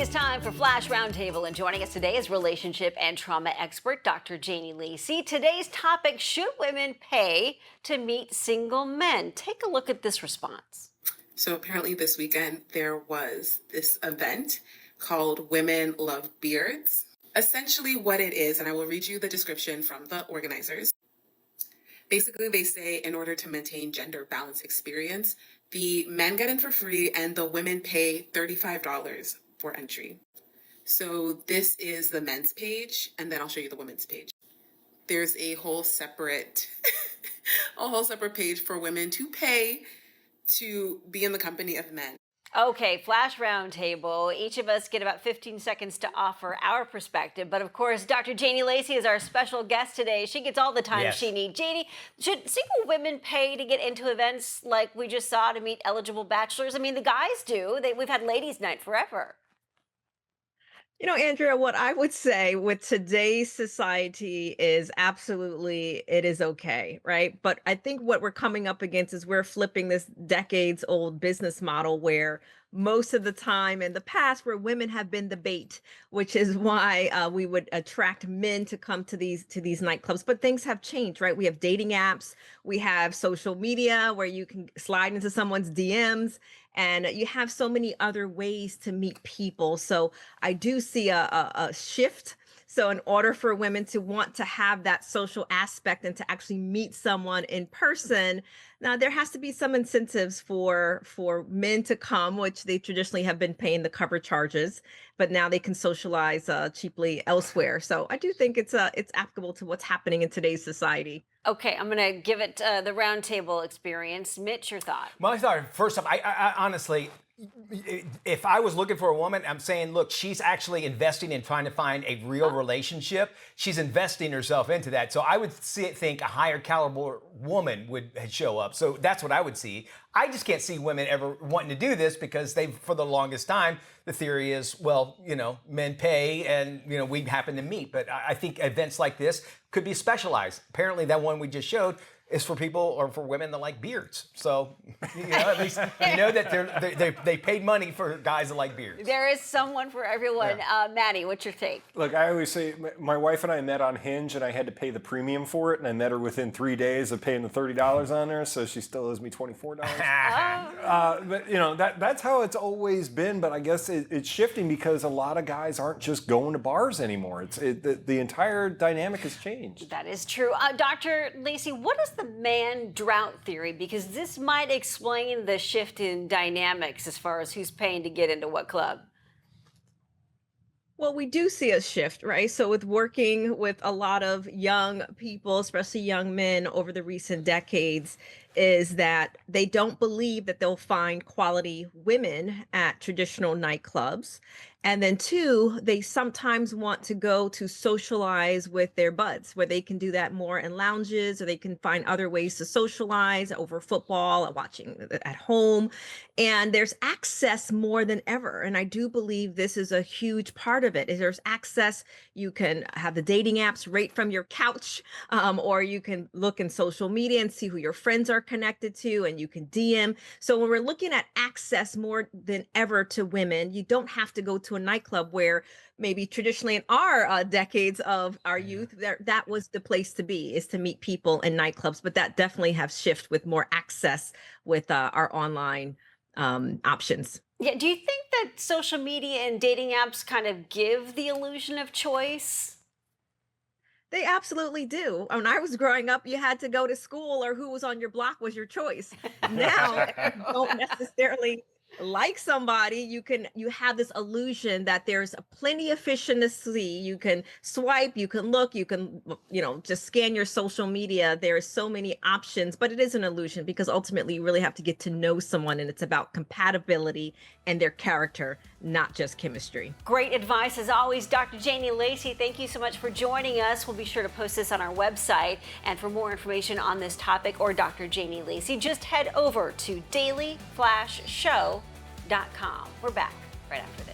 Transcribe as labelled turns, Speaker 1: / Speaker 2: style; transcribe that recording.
Speaker 1: is time for Flash Roundtable, and joining us today is relationship and trauma expert Dr. Janie Lacey. Today's topic: should women pay to meet single men? Take a look at this response.
Speaker 2: So apparently this weekend there was this event called Women Love Beards. Essentially what it is, and I will read you the description from the organizers. Basically, they say in order to maintain gender balance experience, the men get in for free and the women pay $35 for entry. So this is the men's page, and then I'll show you the women's page. There's a whole separate page for women to pay to be in the company of men.
Speaker 1: Okay, Flash Roundtable. Each of us get about 15 seconds to offer our perspective. But of course, Dr. Janie Lacey is our special guest today. She gets all the time she needs. Janie, should single women pay to get into events like we just saw to meet eligible bachelors? I mean, the guys do. We've had ladies' night forever.
Speaker 3: You know, Andrea, what I would say with today's society is absolutely it is okay, right? But I think what we're coming up against is we're flipping this decades old business model where most of the time in the past where women have been the bait, which is why we would attract men to come to these nightclubs. But things have changed, right? We have dating apps, we have social media where you can slide into someone's DMs, and you have so many other ways to meet people. So I do see a shift. So in order for women to want to have that social aspect and to actually meet someone in person, now there has to be some incentives for men to come, which they traditionally have been paying the cover charges, but now they can socialize cheaply elsewhere. So I do think it's applicable to what's happening in today's society.
Speaker 1: Okay, I'm going to give it the roundtable experience. Mitch, your thought?
Speaker 4: My thought, first off, I honestly, if I was looking for a woman, I'm saying, look, she's actually investing in trying to find a real relationship. She's investing herself into that. So I would think a higher caliber woman would show up. So that's what I would see. I just can't see women ever wanting to do this because for the longest time, the theory is, well, men pay and, we happen to meet. But I think events like this could be specialized. Apparently that one we just showed is for people or for women that like beards. So, at least that they paid money for guys that like beards.
Speaker 1: There is someone for everyone. Yeah. Maddie, what's your take?
Speaker 5: Look, I always say my wife and I met on Hinge, and I had to pay the premium for it, and I met her within 3 days of paying the $30 on her, so she still owes me $24. But that's how it's always been. But I guess it's shifting because a lot of guys aren't just going to bars anymore. The entire dynamic has changed.
Speaker 1: That is true. Dr. Lacey, what is the man drought theory? Because this might explain the shift in dynamics as far as who's paying to get into what club.
Speaker 3: Well, we do see a shift, right? So with working with a lot of young people, especially young men over the recent decades, is that they don't believe that they'll find quality women at traditional nightclubs. And then two, they sometimes want to go to socialize with their buds, where they can do that more in lounges, or they can find other ways to socialize over football or watching at home. And there's access more than ever. And I do believe this is a huge part of it. Is there's access. You can have the dating apps right from your couch, or you can look in social media and see who your friends are connected to, and you can DM. So when we're looking at access more than ever to women, you don't have to go to a nightclub where maybe traditionally in our decades of our youth, that was the place to be, is to meet people in nightclubs. But that definitely has shifted with more access with our online options.
Speaker 1: Yeah. Do you think that social media and dating apps kind of give the illusion of choice?
Speaker 3: They absolutely do. When I was growing up, you had to go to school, or who was on your block was your choice. Now, you don't necessarily like somebody. You have this illusion that there's plenty of fish in the sea. You can swipe, you can look, you can, just scan your social media. There are so many options, but it is an illusion because ultimately you really have to get to know someone, and it's about compatibility and their character, not just chemistry.
Speaker 1: Great advice as always, Dr. Janie Lacey. Thank you so much for joining us. We'll be sure to post this on our website. And for more information on this topic or Dr. Janie Lacey, just head over to dailyflashshow.com. We're back right after this.